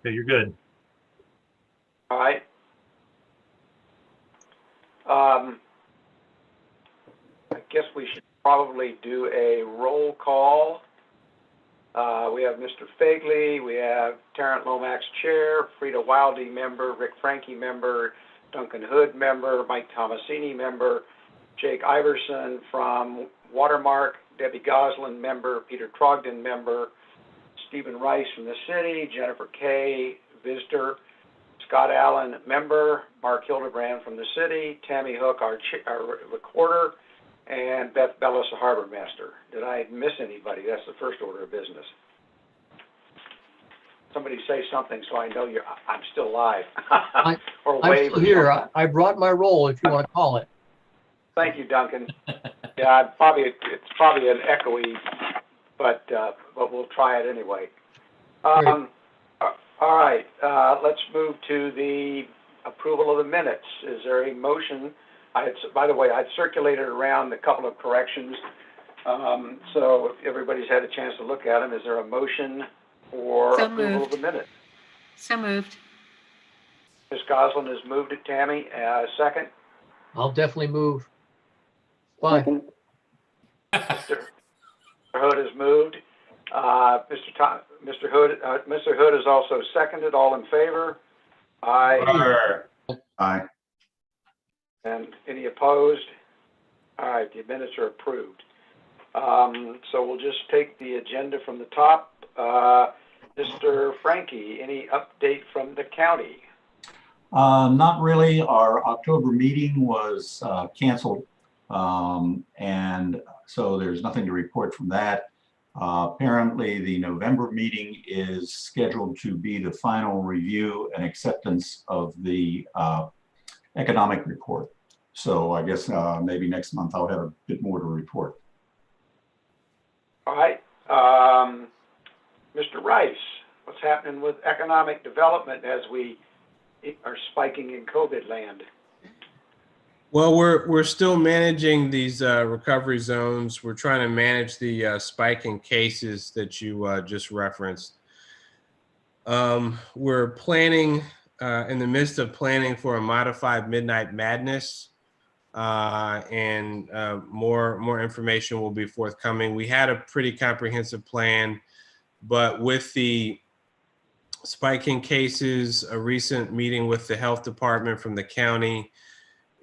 Okay, you're good. All right. I guess we should probably do a roll call. We have Mr. Fagley, we have Terrence Lomax, Chair, Frida Wildy, member, Rick Franke, member, Duncan Hood, member, Mike Tomasini, member, Jake Iverson from Watermark, Debbie Goslin, member, Peter Trogdon, member, Stephen Rice from the city, Jennifer Kay, visitor, Scott Allen, member, Mark Hildebrand from the city, Tammy Hook, our recorder, and Beth Bellis, the harbor master. Did I miss anybody? That's the first order of business. Somebody say something so I know I'm still live. Or I'm still here. I brought my roll if you want to call it. Thank you, Duncan. Yeah, it's probably an echoey, but we'll try it anyway. All right, let's move to the approval of the minutes. Is there a motion? By the way, I'd circulated around a couple of corrections, so if everybody's had a chance to look at them, is there a motion for approval of the minutes? So moved. Ms. Goslin has moved it. Tammy, second? I'll definitely move. Fine. Mr. Hood has moved. Mr. Hood has also seconded. All in favor? Aye. Aye. And any opposed? All right, the minutes are approved. So we'll just take the agenda from the top. Mr. Franke, any update from the county? Not really. Our October meeting was canceled, and so there's nothing to report from that. Apparently, the November meeting is scheduled to be the final review and acceptance of the economic report. So I guess maybe next month I'll have a bit more to report. All right. Mr. Rice, what's happening with economic development as we are spiking in COVID land? Well, we're still managing these recovery zones. We're trying to manage the spike in cases that you just referenced. We're planning, in the midst of planning for a modified Midnight Madness, and more information will be forthcoming. We had a pretty comprehensive plan, but with the spiking cases, a recent meeting with the health department from the county,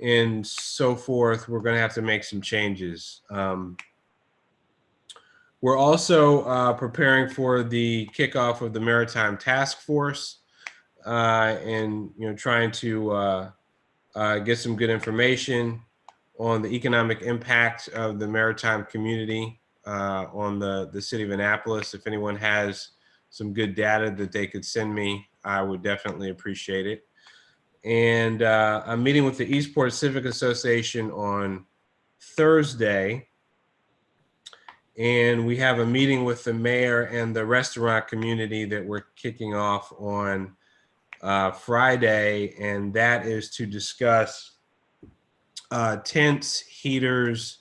and so forth, we're going to have to make some changes. We're also preparing for the kickoff of the Maritime Task Force, and trying to get some good information on the economic impact of the maritime community on the city of Annapolis. If anyone has some good data that they could send me, I would definitely appreciate it. And I'm meeting with the Eastport Civic Association on Thursday. And we have a meeting with the mayor and the restaurant community that we're kicking off on Friday. And that is to discuss tents, heaters,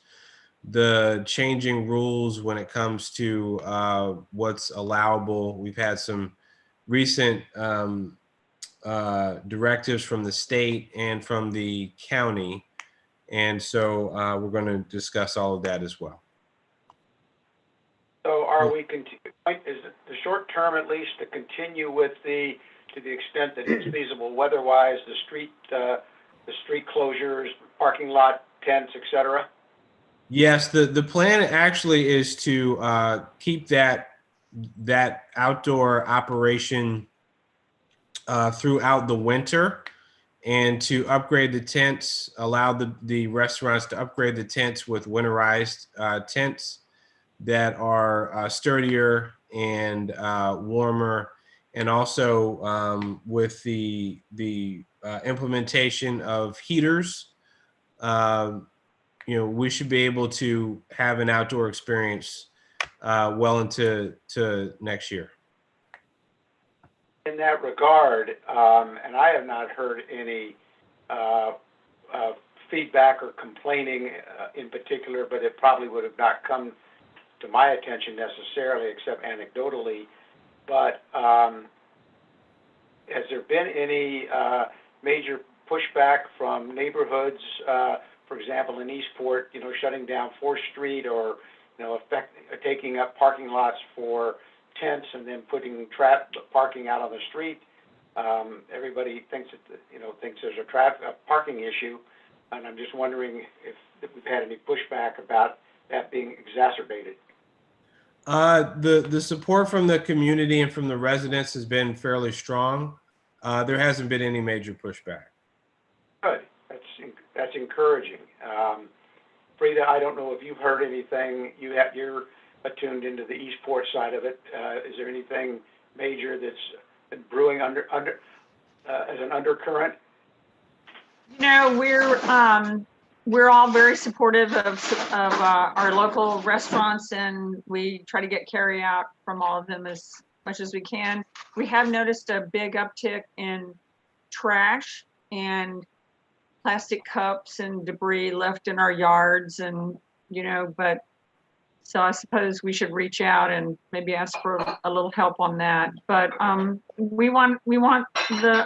the changing rules when it comes to what's allowable. We've had some recent directives from the state and from the county. And so we're going to discuss all of that as well. So are we, is it the short term at least to continue with to the extent that it's feasible weather-wise, the street closures, parking lot tents, etc.? Yes, the plan actually is to keep that outdoor operation throughout the winter, and to upgrade the tents, allow the restaurants to upgrade the tents with winterized tents that are sturdier and warmer, and also with the implementation of heaters, we should be able to have an outdoor experience well into next year. In that regard, and I have not heard any feedback or complaining in particular, but it probably would have not come to my attention necessarily, except anecdotally. But there been any major pushback from neighborhoods, for example, in Eastport, shutting down 4th Street or, taking up parking lots for tents and then putting parking out on the street? Everybody thinks thinks there's a parking issue, and I'm just wondering if we've had any pushback about that being exacerbated. The support from the community and from the residents has been fairly strong. There hasn't been any major pushback. Good. That's encouraging. Frida, I don't know if you've heard anything. You're attuned into the Eastport side of it. Is there anything major that's been brewing as an undercurrent? We're all very supportive of our local restaurants, and we try to get carry out from all of them as much as we can. We have noticed a big uptick in trash and plastic cups and debris left in our yards, and but so I suppose we should reach out and maybe ask for a little help on that. But we want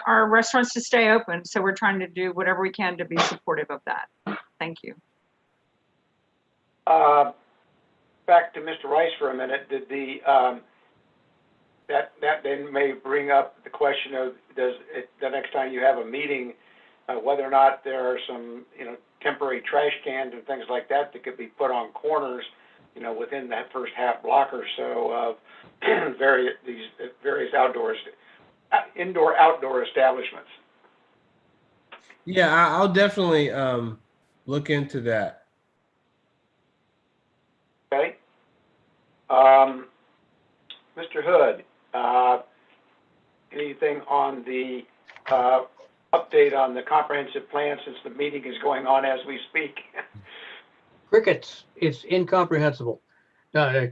our restaurants to stay open, so we're trying to do whatever we can to be supportive of that. Thank you. Back to Mr. Rice for a minute. Did that then may bring up the question of the next time you have a meeting, whether or not there are some temporary trash cans and things like that that could be put on corners, within that first half block or so of various indoor-outdoor establishments. Yeah, I'll definitely look into that. Okay. Mr. Hood, anything on the update on the comprehensive plan since the meeting is going on as we speak? Crickets. It's incomprehensible. No,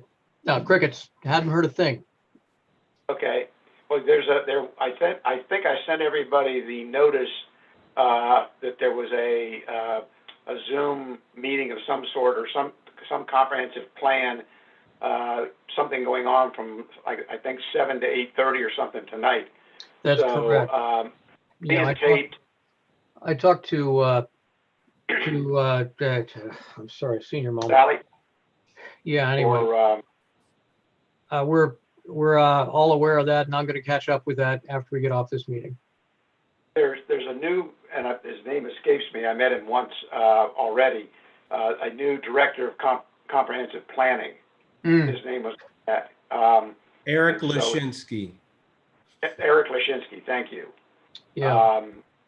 crickets. Haven't heard a thing. Okay. Well, I think I sent everybody the notice that there was a Zoom meeting of some sort or some comprehensive plan, something going on from I think 7 to 8:30 or something tonight. That's correct. Yeah, I talked to I'm sorry, senior moment. Sally? Yeah, anyway. Or, we're all aware of that, and I'm going to catch up with that after we get off this meeting. There's a new, and his name escapes me, I met him once already, a new director of comprehensive planning. His name was Eric Lashinsky. Eric Lashinsky, thank you. Yeah.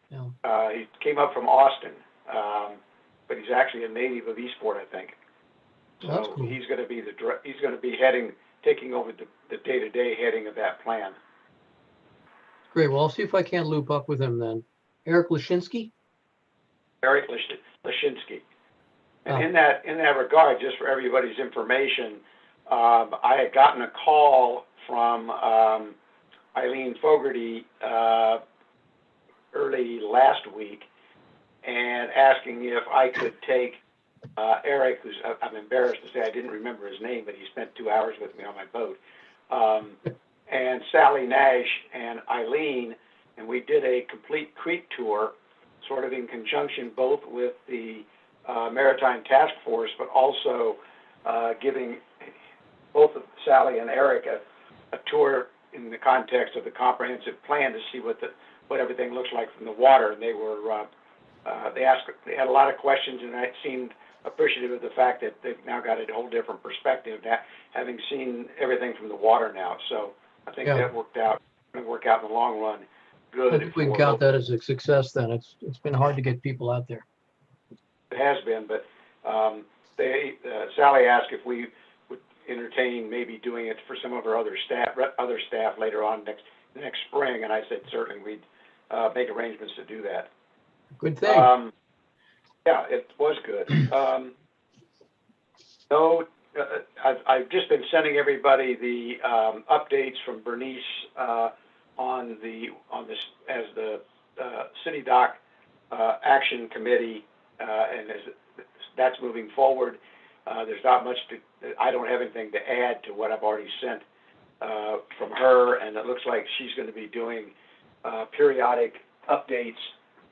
He came up from Austin, but he's actually a native of Eastport, I think. So that's cool. He's going to be taking over the day-to-day heading of that plan. Great. Well, I'll see if I can't loop up with him then. Eric Lashinsky? Eric Lashinsky. And in that regard, just for everybody's information, I had gotten a call from Eileen Fogarty early last week and asking if I could take Eric, who's, I'm embarrassed to say I didn't remember his name, but he spent 2 hours with me on my boat, and Sally Nash and Eileen, and we did a complete creek tour, sort of in conjunction both with the Maritime Task Force, but also giving both of Sally and Eric a tour in the context of the comprehensive plan to see what everything looks like from the water. And they were they had a lot of questions, and I seemed appreciative of the fact that they've now got a whole different perspective, having seen everything from the water now. So I think that worked out. Going to work out in the long run. Good. I think we can count that as a success then. It's been hard to get people out there. It has been, but Sally asked if we would entertain maybe doing it for some of our other staff later on next spring, and I said certainly we'd make arrangements to do that. Good thing. Yeah, it was good. I've just been sending everybody the updates from Bernice on this as the City Dock Action Committee, and that's moving forward. There's not much I don't have anything to add to what I've already sent from her, and it looks like she's going to be doing periodic updates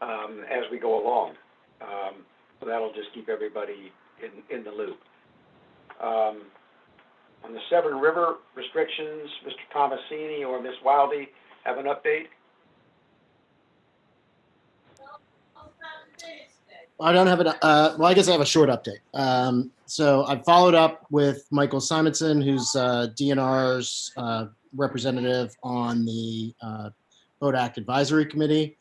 as we go along. So that'll just keep everybody in the loop. On the Severn River restrictions, Mr. Tomasini or Ms. Wildy have an update? I don't have well, I guess I have a short update. So I followed up with Michael Simonson, who's DNR's representative on the Boat Act Advisory Committee.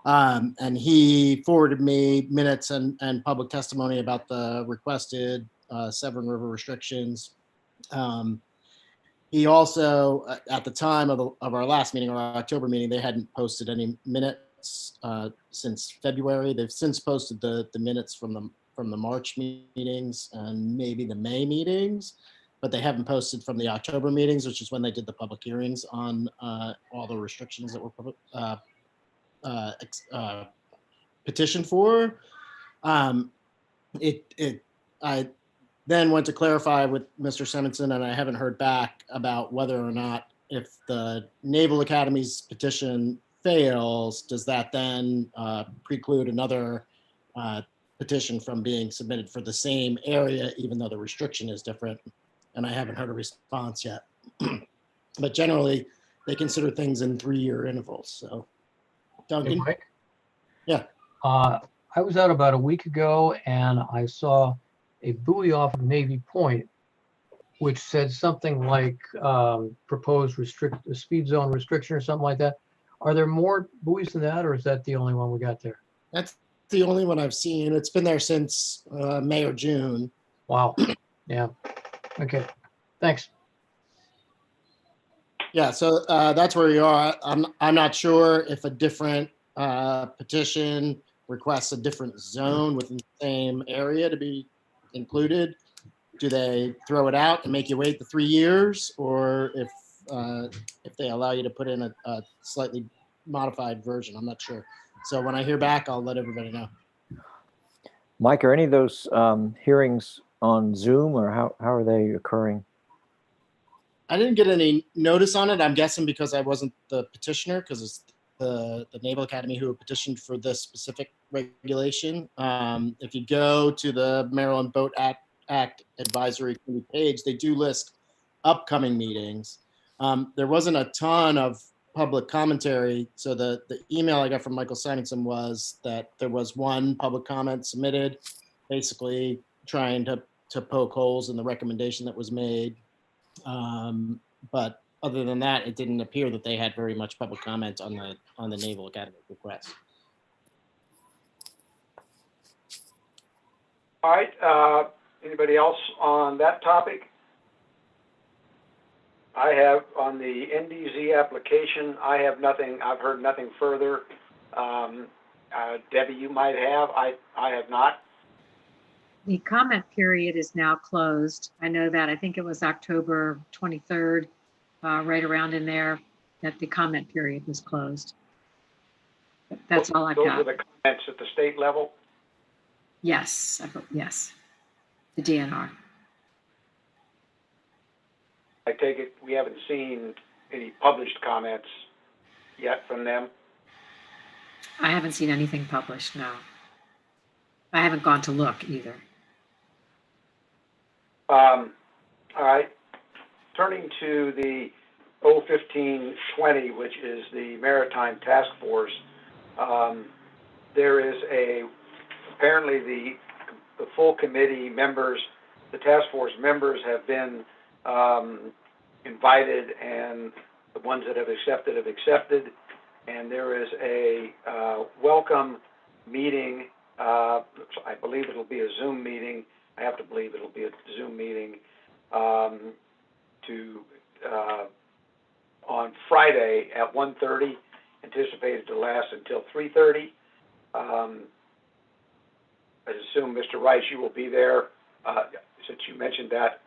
And he forwarded me minutes and public testimony about the requested Severn River restrictions. He also, at the time of our last meeting, our October meeting, they hadn't posted any minutes since February. They've since posted the minutes from the March meetings and maybe the May meetings, but they haven't posted from the October meetings, which is when they did the public hearings on all the restrictions that were petitioned for. I then went to clarify with Mr. Simonson, and I haven't heard back about whether or not, if the Naval Academy's petition fails, does that then preclude another petition from being submitted for the same area, even though the restriction is different? And I haven't heard a response yet. But generally, they consider things in 3-year intervals. So, Hey, Duncan? Mike? Yeah. I was out about a week ago and I saw a buoy off of Navy Point, which said something like proposed speed zone restriction or something like that. Are there more buoys than that, or is that the only one we got there? That's the only one I've seen. It's been there since May or June. Wow. Yeah. Okay. Thanks. Yeah, so that's where you are. I'm not sure if a different petition requests a different zone within the same area to be included. Do they throw it out and make you wait the 3 years, or if they allow you to put in a slightly modified version? I'm not sure. So when I hear back, I'll let everybody know. Mike, are any of those hearings on Zoom, or how are they occurring? I didn't get any notice on it. I'm guessing because I wasn't the petitioner, because it's the Naval Academy who petitioned for this specific regulation. If you go to the Maryland Boat Act Advisory Committee page, they do list upcoming meetings. There wasn't a ton of public commentary. So the email I got from Michael Simonson was that there was one public comment submitted, basically trying to poke holes in the recommendation that was made. But other than that, it didn't appear that they had very much public comment on the Naval Academy request. All right, anybody else on that topic? I have, on the NDZ application, I have nothing, I've heard nothing further. Debbie, you might have, I have not. The comment period is now closed. I know that. I think it was October 23rd, right around in there, that the comment period was closed. But that's all I've Those got. are the comments at the state level? Yes, yes, the DNR. I take it we haven't seen any published comments yet from them? I haven't seen anything published, no. I haven't gone to look either. All right, turning to the 01520, which is the Maritime Task Force, there is apparently the full committee members, the task force members have been invited, and the ones that have accepted, and there is a welcome meeting. I believe it'll be a Zoom meeting. I have to believe it'll be a Zoom meeting on Friday at 1:30, anticipated to last until 3:30. I assume, Mr. Rice, you will be there, since you mentioned that.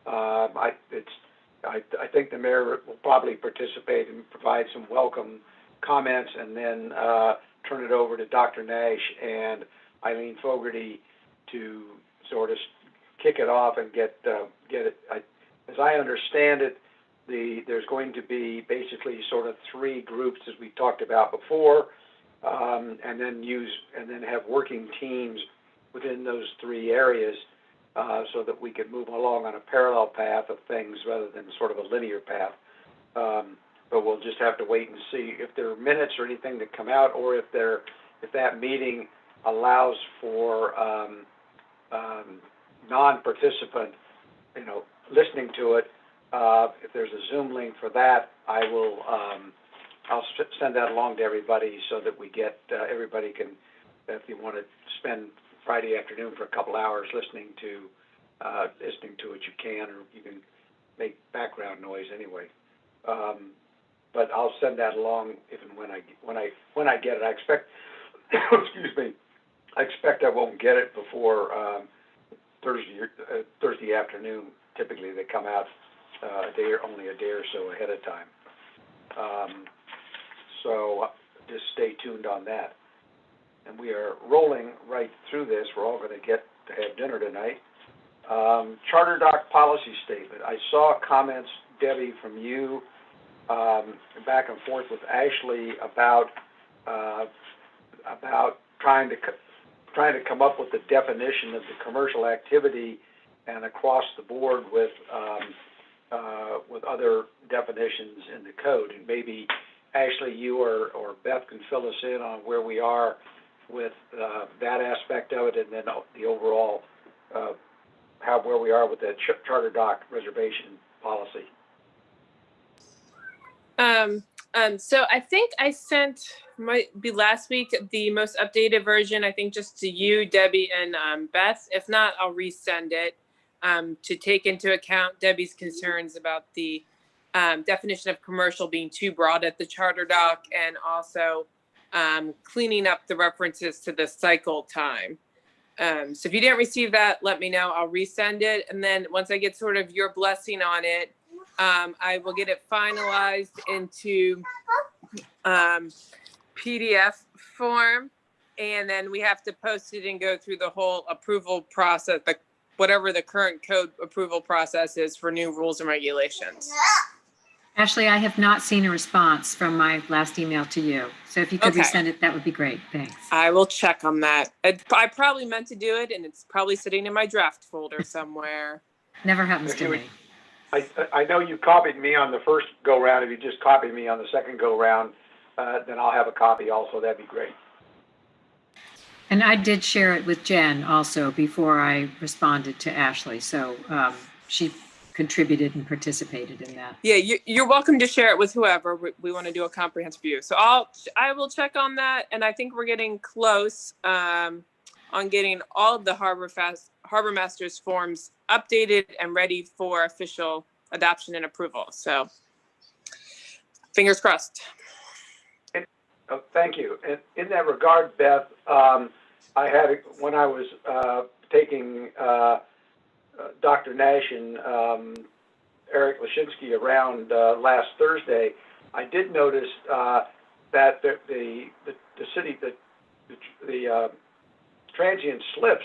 I think the mayor will probably participate and provide some welcome comments, and then turn it over to Dr. Nash and Eileen Fogarty to sort of kick it off and get it. As I understand it, there's going to be basically sort of 3 groups as we talked about before, and then have working teams within those 3 areas, so that we can move along on a parallel path of things rather than sort of a linear path. But we'll just have to wait and see if there are minutes or anything that come out, or if that meeting allows for non-participant, listening to it. If there's a Zoom link for that, I'll send that along to everybody so that we get, everybody can, if you want to spend Friday afternoon for a couple hours listening to it, you can, or you can make background noise anyway. But I'll send that along if and when I get it. I expect, excuse me, I expect I won't get it before Thursday afternoon. Typically, they come out only a day or so ahead of time. So just stay tuned on that. And we are rolling right through this. We're all going to get to have dinner tonight. Charter doc policy statement. I saw comments, Debbie, from you back and forth with Ashley about trying to come up with the definition of the commercial activity and across the board with other definitions in the code. And maybe Ashley, you or Beth can fill us in on where we are with that aspect of it, and then the overall where we are with the charter doc reservation policy. So I think I sent, might be last week, the most updated version, I think just to you, Debbie, and Beth. If not, I'll resend it to take into account Debbie's concerns about the definition of commercial being too broad at the charter doc, and also cleaning up the references to the cycle time. So if you didn't receive that, let me know. I'll resend it. And then once I get sort of your blessing on it, I will get it finalized into PDF form. And then we have to post it and go through the whole approval process, whatever the current code approval process is for new rules and regulations. Ashley, I have not seen a response from my last email to you. So if you could Okay. resend it, that would be great. Thanks. I will check on that. I probably meant to do it, and it's probably sitting in my draft folder somewhere. Never happens to me. I know you copied me on the first go round. If you just copy me on the second go round, then I'll have a copy also. That'd be great. And I did share it with Jen also before I responded to Ashley. So she contributed and participated in that. Yeah, you're welcome to share it with whoever. We want to do a comprehensive view. So I will check on that, and I think we're getting close on getting all of the Harbor Masters forms updated and ready for official adoption and approval. So fingers crossed. Thank you. And in that regard, Beth, I had, when I was taking Dr. Nash and Eric Lashinsky around last Thursday, I did notice that the transient slips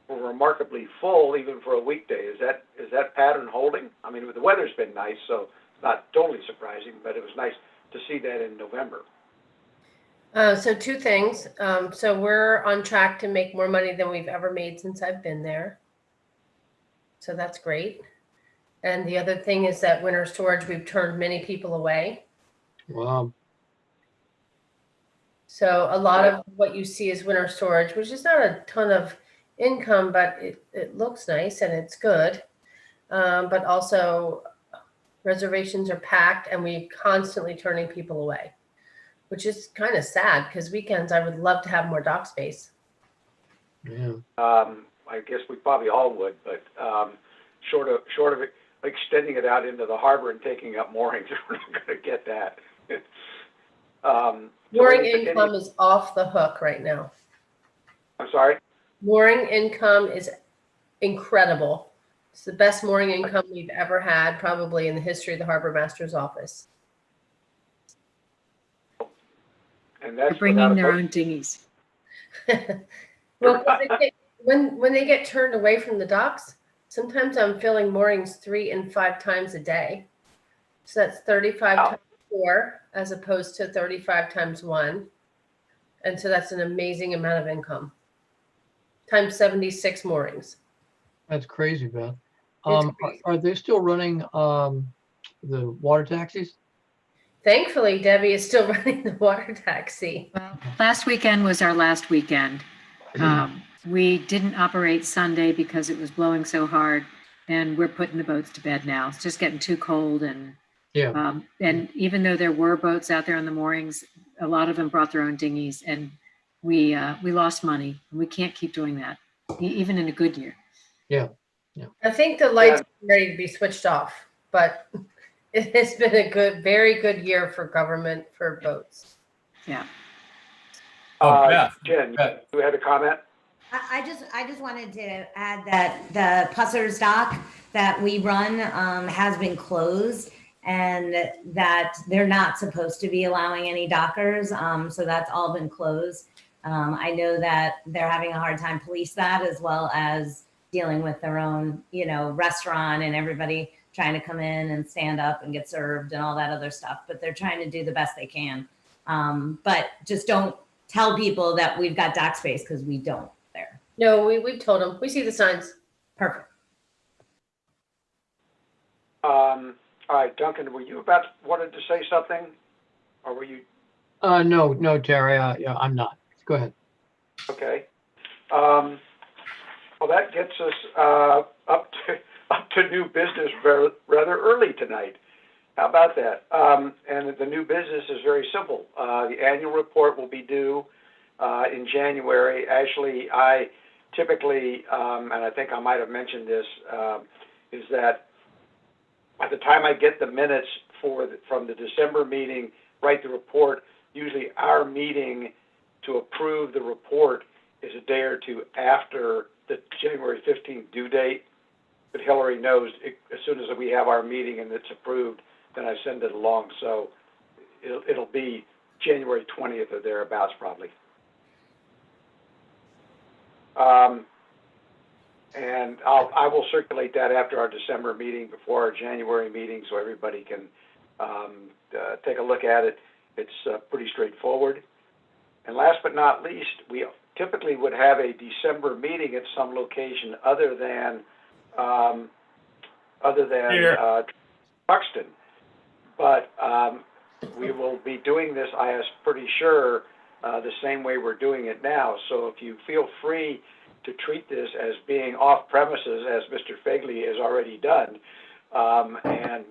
were remarkably full even for a weekday. Is that pattern holding? I mean, the weather's been nice, so it's not totally surprising, but it was nice to see that in November. So 2 things. So we're on track to make more money than we've ever made since I've been there. So that's great. And the other thing is that winter storage, we've turned many people away. Wow. So a lot of what you see is winter storage, which is not a ton of income, but it looks nice and it's good. But also reservations are packed and we're constantly turning people away, which is kind of sad because weekends I would love to have more dock space. Yeah. I guess we probably all would, but short of extending it out into the harbor and taking up moorings, we're not going to get that. Mooring income is off the hook right now. I'm sorry? Mooring income is incredible. It's the best mooring income we've ever had, probably in the history of the Harbor Master's office. And They're that's bringing their own dinghies. Well, when they get turned away from the docks, sometimes I'm filling moorings 3 and 5 times a day. So that's 35 Wow. times 4 as opposed to 35 times 1. And so that's an amazing amount of income. Times 76 moorings. That's crazy, Beth. It's Are, crazy. are they still running the water taxis? Thankfully, Debbie is still running the water taxi. Well, last weekend was our last weekend. We didn't operate Sunday because it was blowing so hard, and we're putting the boats to bed now. It's just getting too cold, and Yeah. and even though there were boats out there on the moorings, a lot of them brought their own dinghies, and we lost money. We can't keep doing that, even in a good year. Yeah. I think the lights are ready to be switched off, but it has been a good, very good year for government for boats. Yeah. Beth, Jen, Beth. you had a comment? I just wanted to add that the Pusser's dock that we run has been closed, and that they're not supposed to be allowing any dockers. So that's all been closed. I know that they're having a hard time police that, as well as dealing with their own, restaurant and everybody trying to come in and stand up and get served and all that other stuff. But they're trying to do the best they can. But just don't tell people that we've got dock space, because we don't there. No, we've told them. We see the signs. Perfect. All right, Duncan, were you wanted to say something? Or were you? No, Terry, yeah, I'm not. Go ahead. Okay. Well, that gets us up to new business rather early tonight. How about that? And the new business is very simple. The annual report will be due in January. Actually, I typically, and I think I might have mentioned this, is that by the time I get the minutes from the December meeting, write the report, usually our meeting to approve the report is a day or two after the January 15th due date. But Hillary knows as soon as we have our meeting and it's approved, then I send it along. So it'll be January 20th or thereabouts probably. And I will circulate that after our December meeting, before our January meeting, so everybody can take a look at it. It's pretty straightforward. And last but not least, we typically would have a December meeting at some location other than Buxton. But we will be doing this, I am pretty sure, the same way we're doing it now. So if you feel free to treat this as being off premises, as Mr. Fegley has already done, and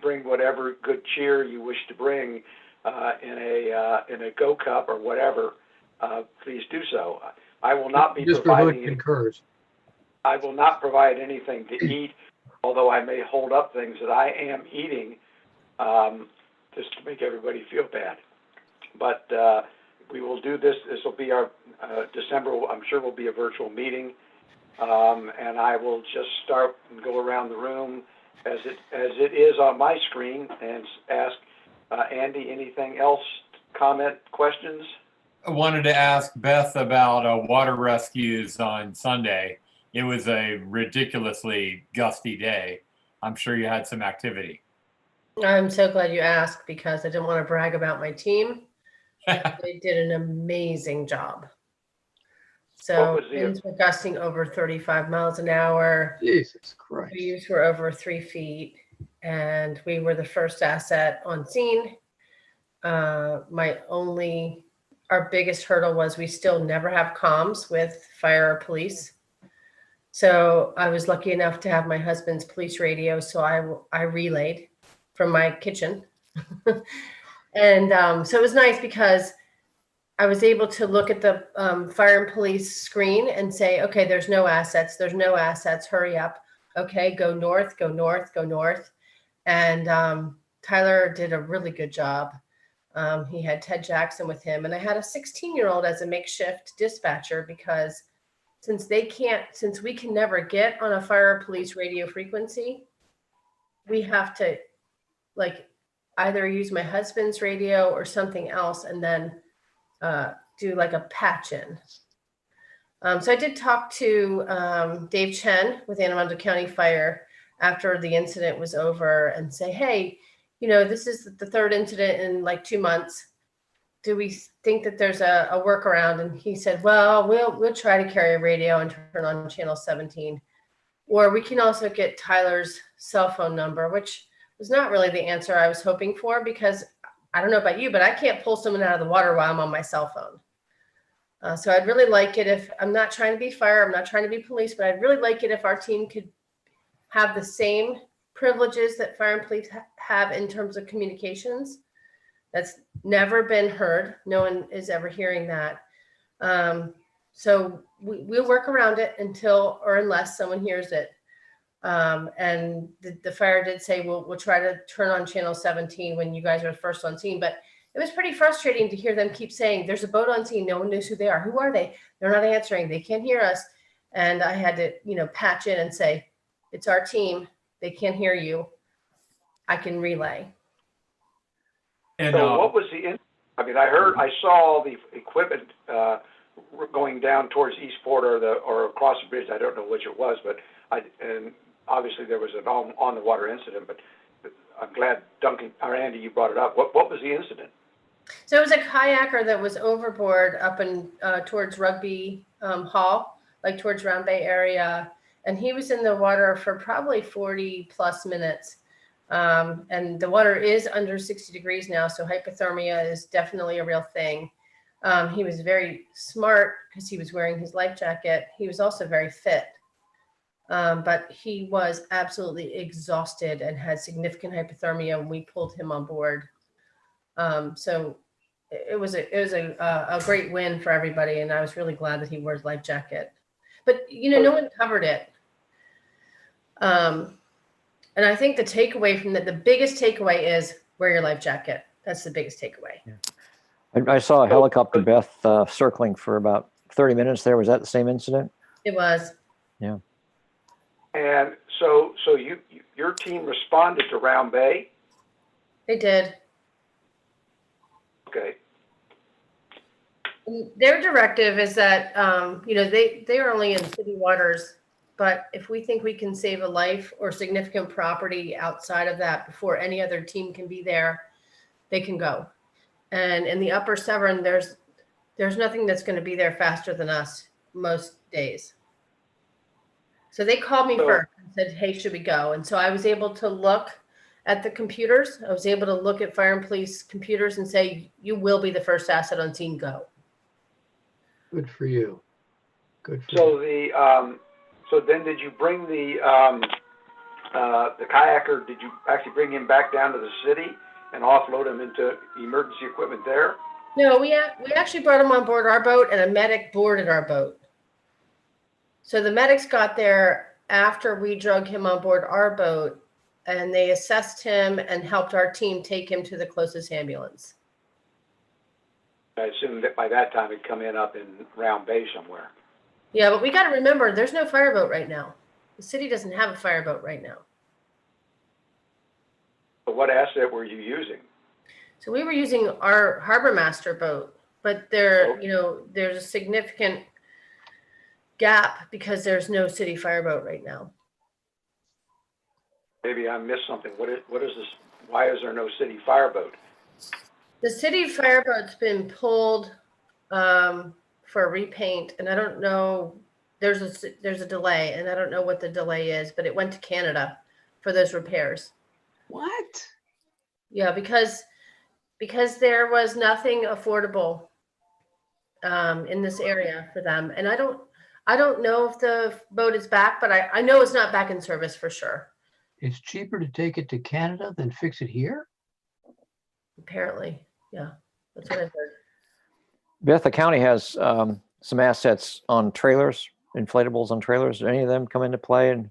bring whatever good cheer you wish to bring in a Go Cup or whatever, please do so. I will not be providing. Concurs. I will not provide anything to eat, although I may hold up things that I am eating, just to make everybody feel bad. But we will do this. This will be our December. I'm sure will be a virtual meeting, and I will just start and go around the room as it is on my screen and ask Andy anything else, comment, questions. I wanted to ask Beth about water rescues on Sunday. It was a ridiculously gusty day. I'm sure you had some activity. I'm so glad you asked, because I didn't want to brag about my team. They did an amazing job. So winds were gusting over 35 miles an hour. Jesus Christ. Waves were over 3 feet, and we were the first asset on scene. Our biggest hurdle was we still never have comms with fire or police. So I was lucky enough to have my husband's police radio, so I relayed from my kitchen. And so it was nice, because I was able to look at the fire and police screen and say, okay, there's no assets, hurry up. Okay, go north, go north, go north. And Tyler did a really good job. He had Ted Jackson with him, and I had a 16-year-old as a makeshift dispatcher, because since we can never get on a fire or police radio frequency, we have to either use my husband's radio or something else, and then do like a patch in. So I did talk to Dave Chen with Anne Arundel County Fire. after the incident was over and say, hey, you know, this is the third incident in like 2 months. Do we think that there's a workaround? And he said, well, we'll try to carry a radio and turn on channel 17. Or we can also get Tyler's cell phone number, which was not really the answer I was hoping for, because I don't know about you, but I can't pull someone out of the water while I'm on my cell phone. So I'd really like it if, I'm not trying to be fire, I'm not trying to be police, but I'd really like it if our team could have the same privileges that fire and police have in terms of communications. That's never been heard. No one is ever hearing that. So we'll work around it until or unless someone hears it. And the fire did say, we'll try to turn on channel 17 when you guys are first on scene. But it was pretty frustrating to hear them keep saying, there's a boat on scene. No one knows who they are. Who are they? They're not answering. They can't hear us. And I had to, you know, patch in and say, it's our team. They can't hear you. I can relay. And So what was I mean, I saw the equipment going down towards Eastport or across the bridge. I don't know which it was, but and obviously there was an on the water incident, but I'm glad Duncan or Andy, you brought it up. What was the incident? So it was a kayaker that was overboard up in towards Rugby Hall, like towards Round Bay area. And he was in the water for probably 40 plus minutes. And the water is under 60 degrees now. So hypothermia is definitely a real thing. He was very smart because he was wearing his life jacket. He was also very fit. But he was absolutely exhausted and had significant hypothermia when we pulled him on board. So it was a great win for everybody. And I was really glad that he wore his life jacket. But, you know, no one covered it. And I think the takeaway from the biggest takeaway is wear your life jacket. That's the biggest takeaway. Yeah. I saw a helicopter, Beth, circling for about 30 minutes there. Was that the same incident? It was. Yeah. And so your team responded to Round Bay? They did. Okay. Their directive is that, you know, they are only in city waters, but if we think we can save a life or significant property outside of that before any other team can be there, they can go. And in the upper Severn, there's nothing that's going to be there faster than us most days. So they called me first and said, hey, should we go? And so I was able to look at the computers. I was able to look at fire and police computers and say, you will be the first asset on scene, go. Good for you. Good for So you. So then did you bring the kayaker, did you actually bring him back down to the city and offload him into emergency equipment there? No, we actually brought him on board our boat, and a medic boarded our boat. So the medics got there after we drug him on board our boat, and they assessed him and helped our team take him to the closest ambulance. I assume that by that time it'd come in up in Round Bay somewhere. Yeah, but we got to remember, there's no fireboat right now. The city doesn't have a fireboat right now. But what asset were you using? So we were using our harbor master boat, but there, you know, there's a significant gap because there's no city fireboat right now. Maybe I missed something. What is this? Why is there no city fireboat? The city fireboat's been pulled for a repaint, and I don't know, there's a delay, and I don't know what the delay is, but it went to Canada for those repairs. What? Yeah, because there was nothing affordable in this area for them. And I don't know if the boat is back, but I know it's not back in service for sure. It's cheaper to take it to Canada than fix it here? Apparently, yeah, that's what I heard. Beth, the county has some assets on trailers, inflatables on trailers. Did any of them come into play and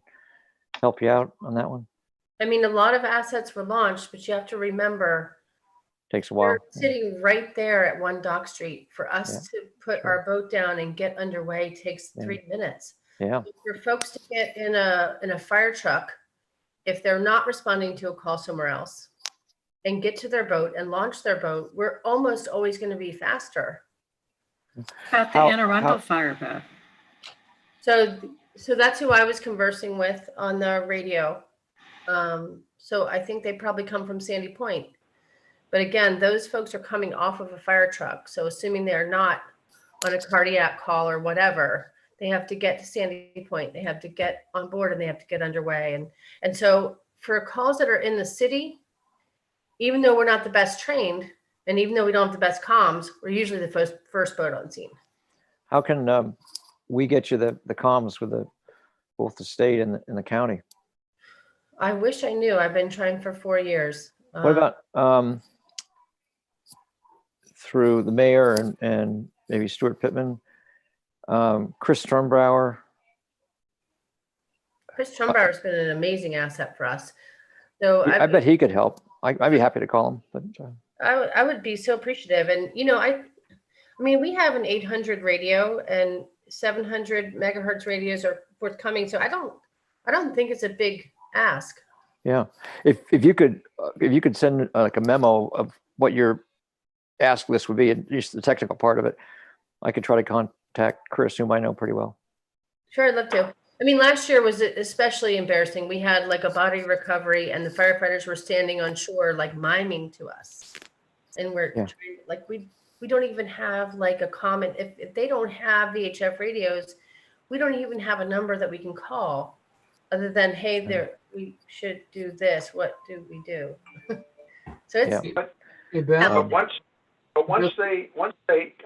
help you out on that one? I mean, a lot of assets were launched, but you have to remember, Takes a while. they're sitting right there at One Dock Street. For us to put our boat down and get underway takes 3 minutes. Yeah. For folks to get in a fire truck, if they're not responding to a call somewhere else, and get to their boat and launch their boat, we're almost always going to be faster. About the Anne Arundel fire, Beth. So that's who I was conversing with on the radio. So I think they probably come from Sandy Point. But again, those folks are coming off of a fire truck. So assuming they're not on a cardiac call or whatever, they have to get to Sandy Point. They have to get on board and they have to get underway. And so for calls that are in the city, even though we're not the best trained, and even though we don't have the best comms, we're usually the first boat on scene. How can we get you the comms with both the state and the county? I wish I knew. I've been trying for 4 years. What about through the mayor and maybe Stuart Pittman, Chris Strumbauer? Chris Trumbauer's been an amazing asset for us. So I bet he could help. I'd be happy to call him, but I would be so appreciative. And, you know, I mean, we have an 800 radio and 700 megahertz radios are forthcoming. So I don't think it's a big ask. yeah. If you could send like a memo of what your ask list would be, and just the technical part of it, I could try to contact Chris, whom I know pretty well. Sure, I'd love to. I mean, last year was especially embarrassing. We had like a body recovery and the firefighters were standing on shore, like miming to us. And we're trying, like, we don't even have like a common, if they don't have VHF radios, we don't even have a number that we can call other than, hey, we should do this. What do we do? So it's, Hey, Ben, But once they,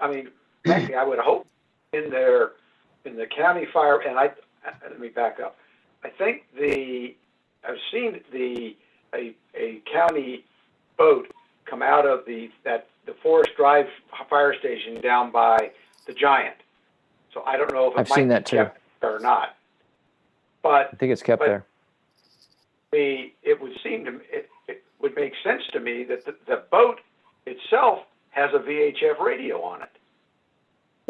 I mean, frankly, I would hope in the county fire, and let me back up. I think I've seen a county boat come out of the Forest Drive fire station down by the Giant. So I don't know if I've seen that too or not. But I think it's kept there. It would seem to it would make sense to me that the boat itself has a VHF radio on it.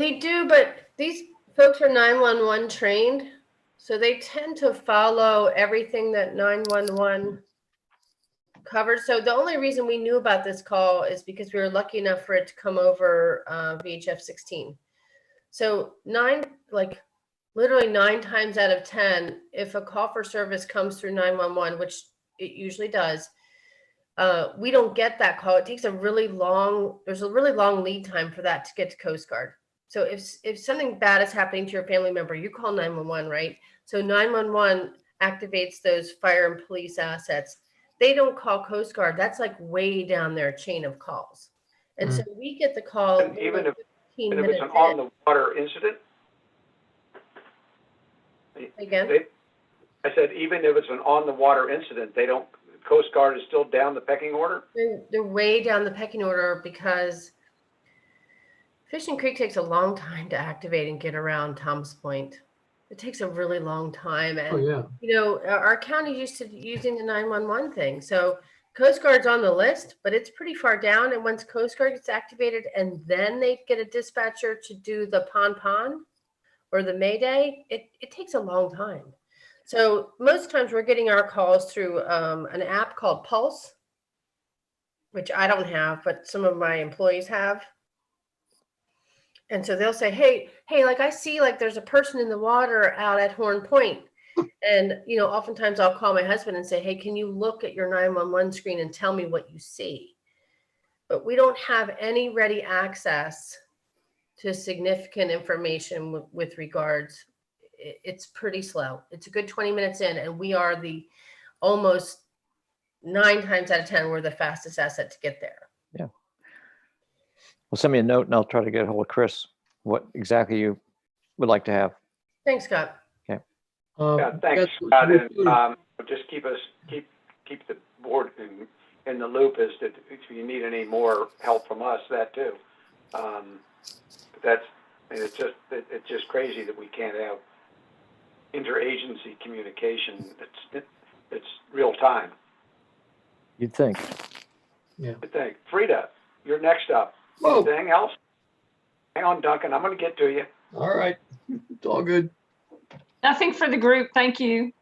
they do, but these folks are 911 trained. So they tend to follow everything that 911 covers. So the only reason we knew about this call is because we were lucky enough for it to come over VHF 16. So literally 9 times out of 10, if a call for service comes through 911, which it usually does, we don't get that call. It takes there's a really long lead time for that to get to Coast Guard. So if something bad is happening to your family member, you call 911, right? So 911 activates those fire and police assets. They don't call Coast Guard. That's like way down their chain of calls. And so we get the call. And even if it's an on the water incident. Again? I said, even if it's an on the water incident, Coast Guard is still down the pecking order? They're way down the pecking order because Fishing Creek takes a long time to activate and get around Thomas Point. It takes a really long time. And, you know, our county used to using the 911 thing. So Coast Guard's on the list, but it's pretty far down. And once Coast Guard gets activated and then they get a dispatcher to do the pon or the Mayday, it takes a long time. So most times we're getting our calls through an app called Pulse, which I don't have, but some of my employees have. And so they'll say, hey, like I see like there's a person in the water out at Horn Point. And, you know, oftentimes I'll call my husband and say, hey, can you look at your 911 screen and tell me what you see? But we don't have any ready access to significant information with regards. It's pretty slow. It's a good 20 minutes in, and we are the almost 9 times out of 10, we're the fastest asset to get there. Yeah. Well, send me a note and I'll try to get a hold of Chris, what exactly you would like to have. Thanks, Scott. Okay. Yeah, thanks, Scott. And just keep the board in the loop as to if you need any more help from us, that too. But it's just crazy that we can't have interagency communication. It's real time. You'd think. Yeah. Good thing. Frida, you're next up. Whoa. Anything else? Hang on, Duncan. I'm going to get to you. All right. It's all good. Nothing for the group. Thank you.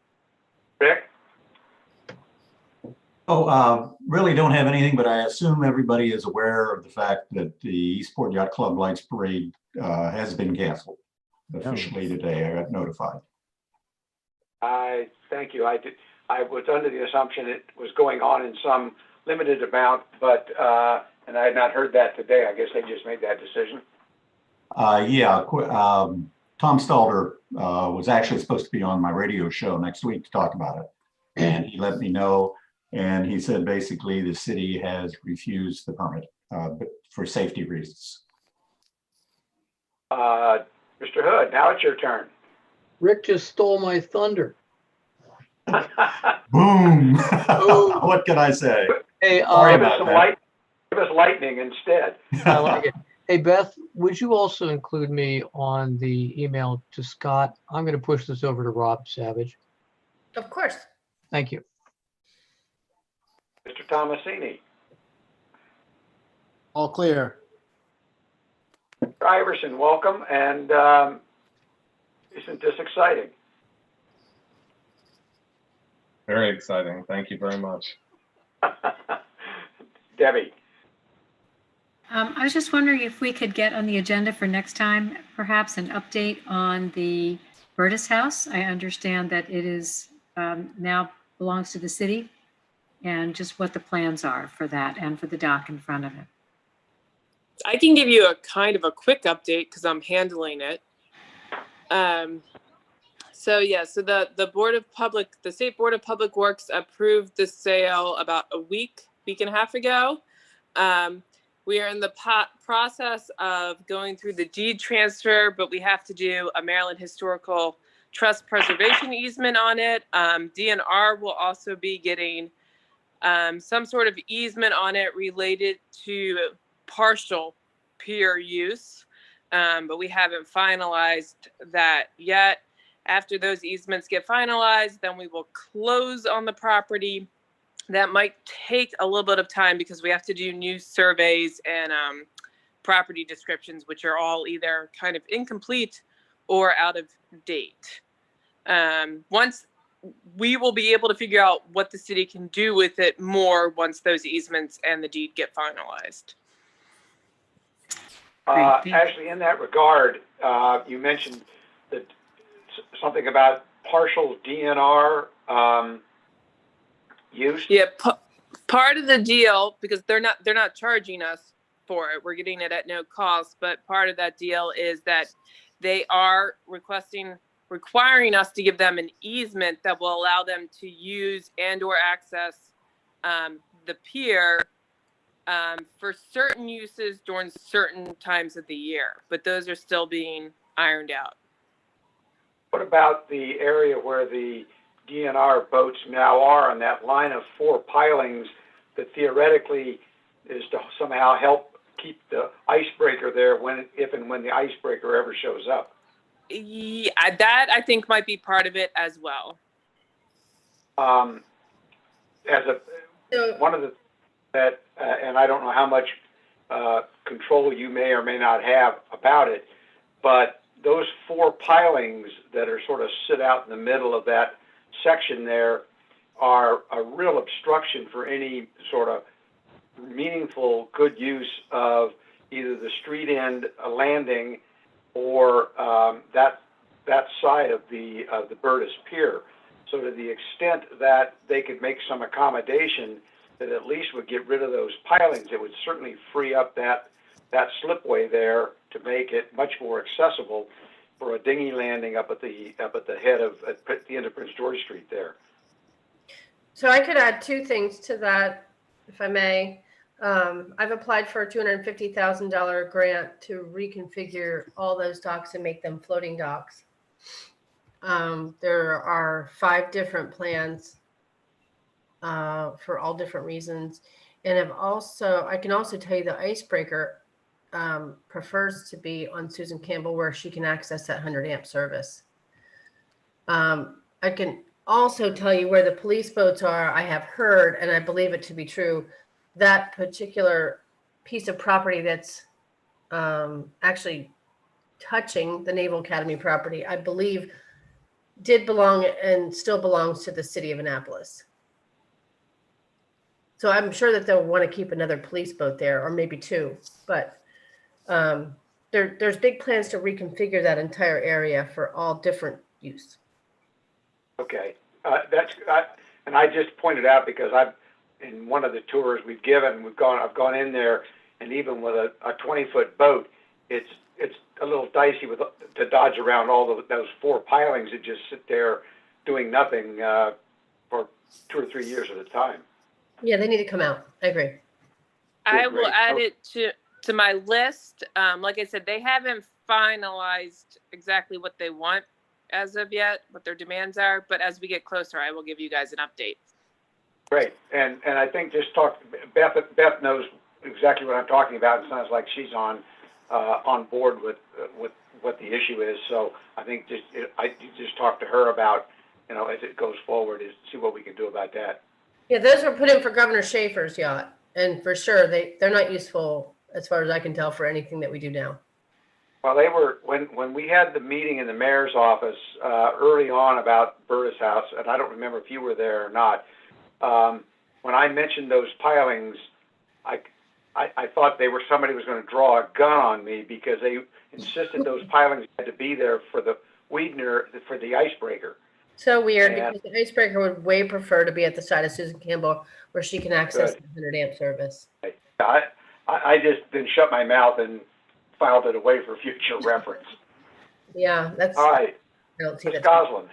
Rick? Really don't have anything, but I assume everybody is aware of the fact that the Eastport Yacht Club Lights Parade has been canceled officially today. I got notified. Thank you. I was under the assumption it was going on in some limited amount, but, and I had not heard that today. I guess they just made that decision. Yeah, Tom Stalder was actually supposed to be on my radio show next week to talk about it. And he let me know, and he said basically the city has refused the permit for safety reasons. Mr. Hood, now it's your turn. Rick just stole my thunder. Boom! What can I say? Hey, Sorry Give us about some that. give us lightning instead. I like it. Hey, Beth, would you also include me on the email to Scott? I'm going to push this over to Rob Savage. Of course. Thank you. Mr. Tomasini. All clear. Mr. Iverson, welcome, and isn't this exciting? Very exciting. Thank you very much. Debbie. I was just wondering if we could get on the agenda for next time, perhaps an update on the Burtis house. I understand that it is now belongs to the city, and just what the plans are for that and for the dock in front of it. I can give you a kind of a quick update because I'm handling it. So the State Board of Public Works approved the sale about a week and a half ago. We are in the process of going through the deed transfer, but we have to do a Maryland Historical Trust preservation easement on it. DNR will also be getting some sort of easement on it related to partial pier use, but we haven't finalized that yet. After those easements get finalized, then we will close on the property. That might take a little bit of time because we have to do new surveys and property descriptions, which are all either kind of incomplete or out of date. Once we will be able to figure out what the city can do with it more once those easements and the deed get finalized. Actually, in that regard, you mentioned that something about partial DNR use. Yeah, part of the deal, because they're not charging us for it, we're getting it at no cost, but part of that deal is that they are requiring us to give them an easement that will allow them to use and or access the pier for certain uses during certain times of the year, but those are still being ironed out. What about the area where the DNR boats now are on that line of 4 pilings that theoretically is to somehow help keep the icebreaker there if and when the icebreaker ever shows up? Yeah, that I think might be part of it as well. One of the that, and I don't know how much control you may or may not have about it, but those 4 pilings that are sort of sit out in the middle of that section there are a real obstruction for any sort of meaningful good use of either the street end landing or that side of the Burtis Pier. So to the extent that they could make some accommodation that at least would get rid of those pilings, it would certainly free up that slipway there to make it much more accessible for a dinghy landing up at the end of Prince George Street there. So I could add 2 things to that, if I may. I've applied for a $250,000 grant to reconfigure all those docks and make them floating docks. There are 5 different plans for all different reasons. And I can also tell you the icebreaker prefers to be on Susan Campbell where she can access that 100 amp service. I can also tell you where the police boats are. I have heard, and I believe it to be true, that particular piece of property that's actually touching the Naval Academy property, I believe did belong and still belongs to the city of Annapolis. So I'm sure that they'll want to keep another police boat there, or maybe 2, but there's big plans to reconfigure that entire area for all different use. Okay, And I just pointed out because in one of the tours we've given, I've gone in there, and even with a 20-foot boat, it's a little dicey to dodge around all those 4 pilings that just sit there doing nothing for 2 or 3 years at a time. Yeah, they need to come out. I agree. I will Great. add it to my list. Like I said, they haven't finalized exactly what they want as of yet, what their demands are. But as we get closer, I will give you guys an update. Great. And I think Beth knows exactly what I'm talking about. It sounds like she's on board with what the issue is. So I think just talk to her about, as it goes forward, is see what we can do about that. Yeah, those were put in for Governor Schaefer's yacht, and for sure they're not useful as far as I can tell for anything that we do now. Well, they were when we had the meeting in the mayor's office early on about Burtis House, and I don't remember if you were there or not. When I mentioned those pilings, I thought somebody was going to draw a gun on me because they insisted those pilings had to be there for the for the icebreaker. So weird, because the icebreaker would way prefer to be at the side of Susan Campbell where she can access the 100 amp service. I just then shut my mouth and filed it away for future reference. Yeah, that's all right. I don't see that. Goslin.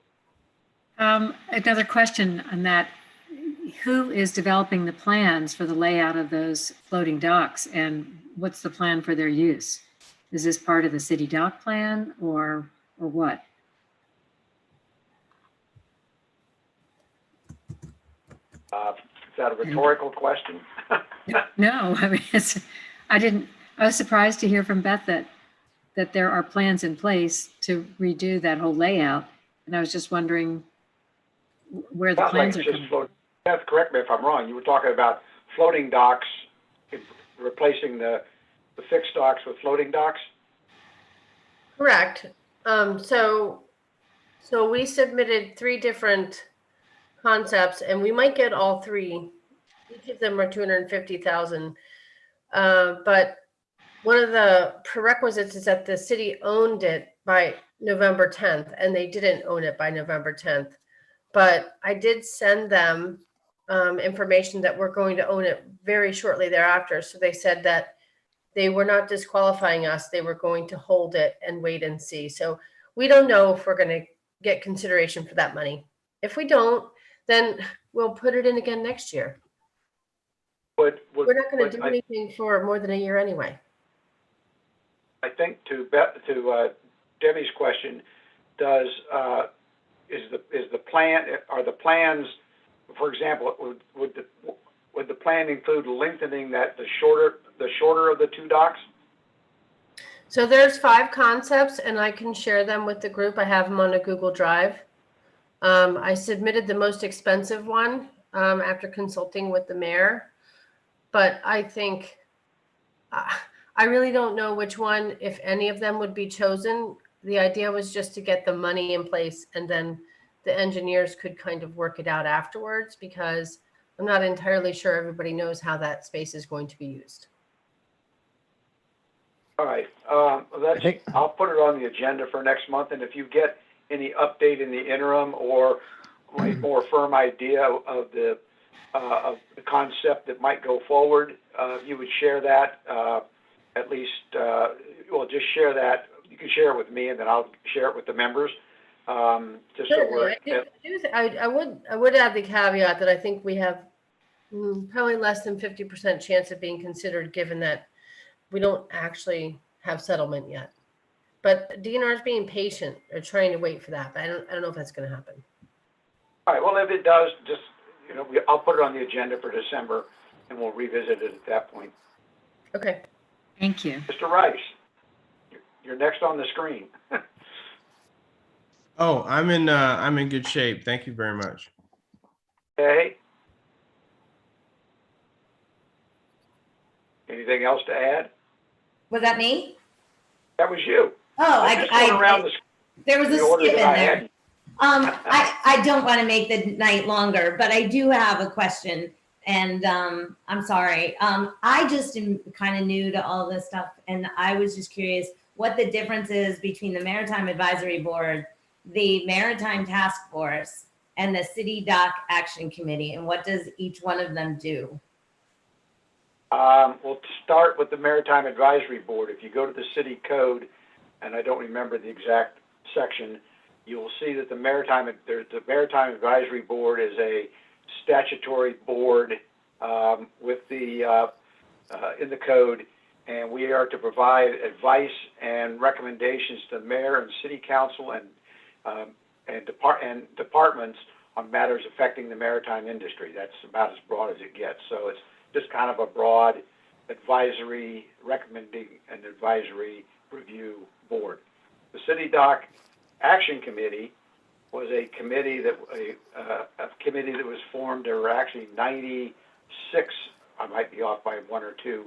Another question on that. Who is developing the plans for the layout of those floating docks, and what's the plan for their use? Is this part of the city dock plan or what? Is that a rhetorical question? No, I mean, I was surprised to hear from Beth that there are plans in place to redo that whole layout. And I was just wondering where the plans are coming from. Beth, correct me if I'm wrong. You were talking about floating docks, replacing the fixed docks with floating docks? Correct. So we submitted 3 different concepts, and we might get all 3. Each of them are 250,000. But one of the prerequisites is that the city owned it by November 10th, and they didn't own it by November 10th. But I did send them information that we're going to own it very shortly thereafter. So they said that they were not disqualifying us. They were going to hold it and wait and see. So we don't know if we're going to get consideration for that money. If we don't, then we'll put it in again next year. We're not going to do anything for more than a year anyway. I think to Debbie's question, are the plans, for example, would the plan include lengthening the shorter of the 2 docks? So there's 5 concepts, and I can share them with the group. I have them on a Google Drive. I submitted the most expensive one after consulting with the mayor, but I think I really don't know which one, if any of them would be chosen. The idea was just to get the money in place, and then the engineers could kind of work it out afterwards, because I'm not entirely sure everybody knows how that space is going to be used. All right. I'll put it on the agenda for next month, and if you get any update in the interim or a more firm idea of the concept that might go forward, you would share that. At least, just share that. You can share it with me, and then I'll share it with the members. Just so we're. I would add the caveat that I think we have probably less than 50% chance of being considered, given that we don't actually have settlement yet. But DNR is being patient. They're trying to wait for that. But I don't know if that's going to happen. All right. Well, if it does, just I'll put it on the agenda for December, and we'll revisit it at that point. Okay. Thank you, Mr. Rice. You're next on the screen. Oh, I'm in good shape. Thank you very much. Okay. Anything else to add? Was that me? That was you. Oh, there was a skip in there. I don't want to make the night longer, but I do have a question, and I'm sorry. I just am kind of new to all this stuff, and I was just curious what the difference is between the Maritime Advisory Board, the Maritime Task Force, and the City Dock Action Committee, and what does each one of them do? We'll start with the Maritime Advisory Board. If you go to the city code, and I don't remember the exact section, you'll see that the Maritime Advisory Board is a statutory board with the in the code, and we are to provide advice and recommendations to the mayor and city council and departments on matters affecting the maritime industry. That's about as broad as it gets. So it's just kind of a broad advisory, recommending and advisory review board. The City Dock Action Committee was a committee that was formed. There were actually 96, I might be off by one or two,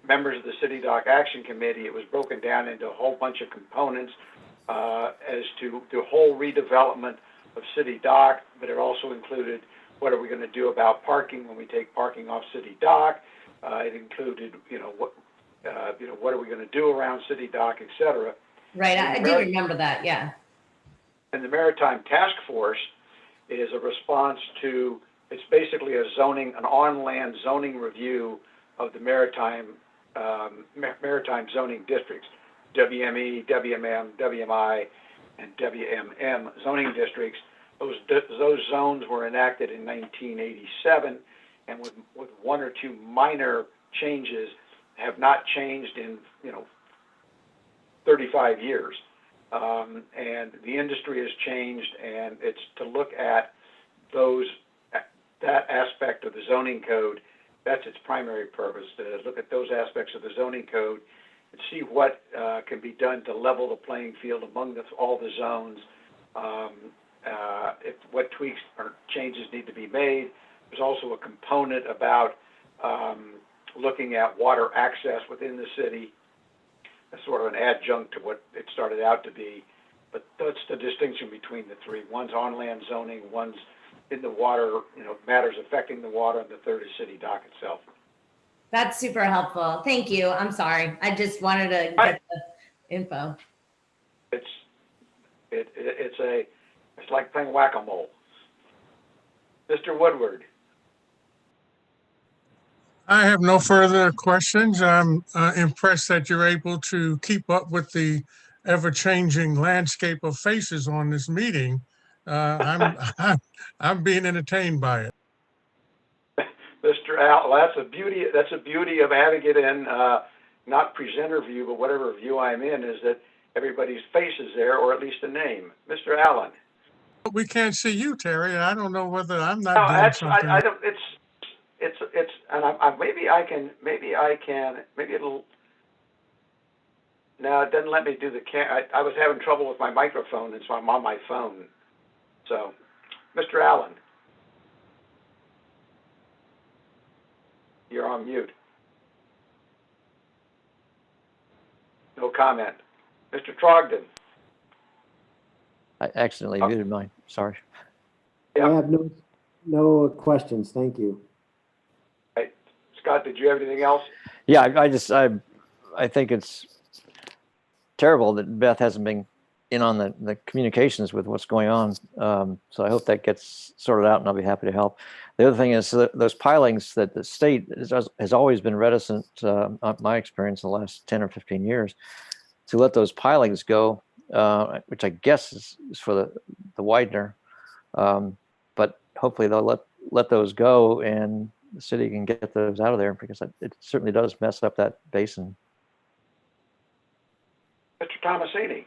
members of the City Dock Action Committee. It was broken down into a whole bunch of components as to the whole redevelopment of City Dock, but it also included what are we going to do about parking when we take parking off City Dock. It included, what are we going to do around City Dock, et cetera. Right, I do remember that, yeah. And the Maritime Task Force is a response to, it's basically an on-land zoning review of the maritime zoning districts, WME, WMM, WMI, and WMM zoning districts. Those zones were enacted in 1987, and with one or two minor changes, have not changed in 35 years. And the industry has changed, and it's to look at that aspect of the zoning code. That's its primary purpose, to look at those aspects of the zoning code and see what can be done to level the playing field among all the zones. What tweaks or changes need to be made. There's also a component about looking at water access within the city. That's sort of an adjunct to what it started out to be. But that's the distinction between the three. One's on-land zoning, one's in the water, matters affecting the water, and the third is City Dock itself. That's super helpful. Thank you. I'm sorry. I just wanted to get the info. It's like playing whack-a-mole. Mr. Woodward. I have no further questions. I'm impressed that you're able to keep up with the ever-changing landscape of faces on this meeting. I'm being entertained by it. Mr. Al, that's a beauty. That's a beauty of having it in not presenter view, but whatever view I'm in, is that everybody's face is there, or at least a name. Mr. Allen. We can't see you, Terry. I don't know whether I'm not doing something. I don't. And maybe it'll. No, it doesn't let me do the I was having trouble with my microphone, and so I'm on my phone. So, Mr. Allen, you're on mute. No comment. Mr. Trogdon. I accidentally muted mine. Sorry. Yeah. I have no questions. Thank you. Right. Scott, did you have anything else? Yeah, I think it's terrible that Beth hasn't been in on the communications with what's going on. So I hope that gets sorted out, and I'll be happy to help. The other thing is those pilings that the state has always been reticent, my experience in the last 10 or 15 years, to let those pilings go, which I guess is for the widener. But hopefully they'll let those go, and the city can get those out of there, because it certainly does mess up that basin. Mr. Tomasini.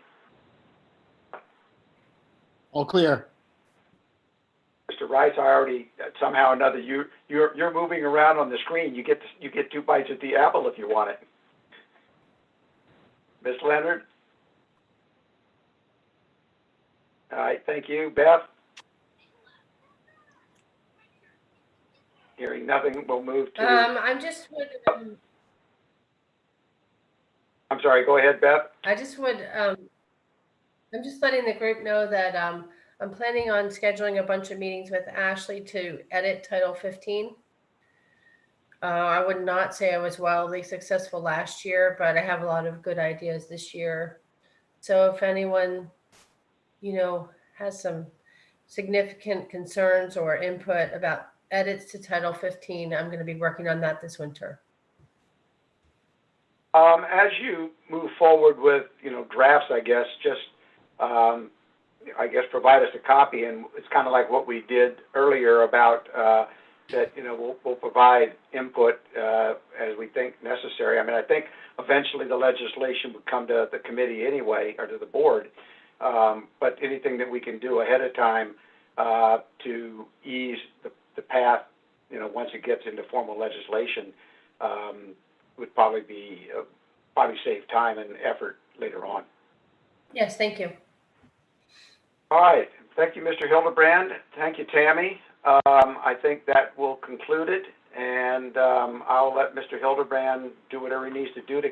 All clear. Mr. Rice, I already somehow or another you're moving around on the screen. You get two bites at the apple if you want it. Ms. Leonard. All right, thank you. Beth. Hearing nothing, we'll move to. I'm sorry. Go ahead, Beth. I'm just letting the group know that I'm planning on scheduling a bunch of meetings with Ashley to edit Title 15. I would not say I was wildly successful last year, but I have a lot of good ideas this year. So if anyone, has some significant concerns or input about edits to Title 15, I'm going to be working on that this winter. As you move forward with, drafts, I guess, just, provide us a copy, and it's kind of like what we did earlier about, that, we'll provide input, as we think necessary. I mean, I think eventually the legislation would come to the committee anyway, or to the board. But anything that we can do ahead of time, to ease the path, once it gets into formal legislation, would probably save time and effort later on. Yes, thank you. All right. Thank you, Mr. Hildebrand. Thank you, Tammy. I think that will conclude it, and I'll let Mr. Hildebrand do whatever he needs to do to